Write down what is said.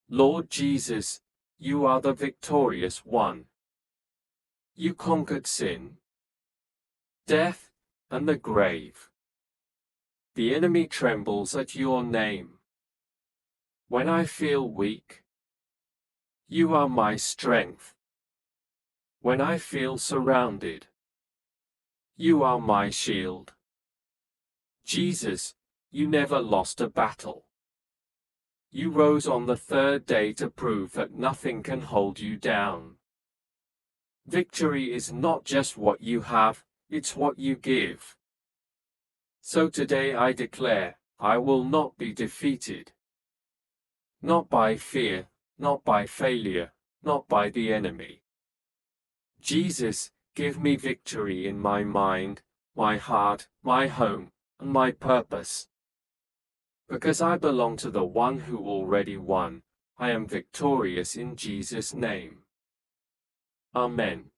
Lord Jesus, you are the victorious one. You conquered sin, death, and the grave. The enemy trembles at your name. When I feel weak, you are my strength. When I feel surrounded, you are my shield. Jesus, you never lost a battle. You rose on the third day to prove that nothing can hold you down. Victory is not just what you have, it's what you give. So today I declare, I will not be defeated. Not by fear, not by failure, not by the enemy. Jesus, give me victory in my mind, my heart, my home, and my purpose. Because I belong to the one who already won, I am victorious in Jesus' name. Amen.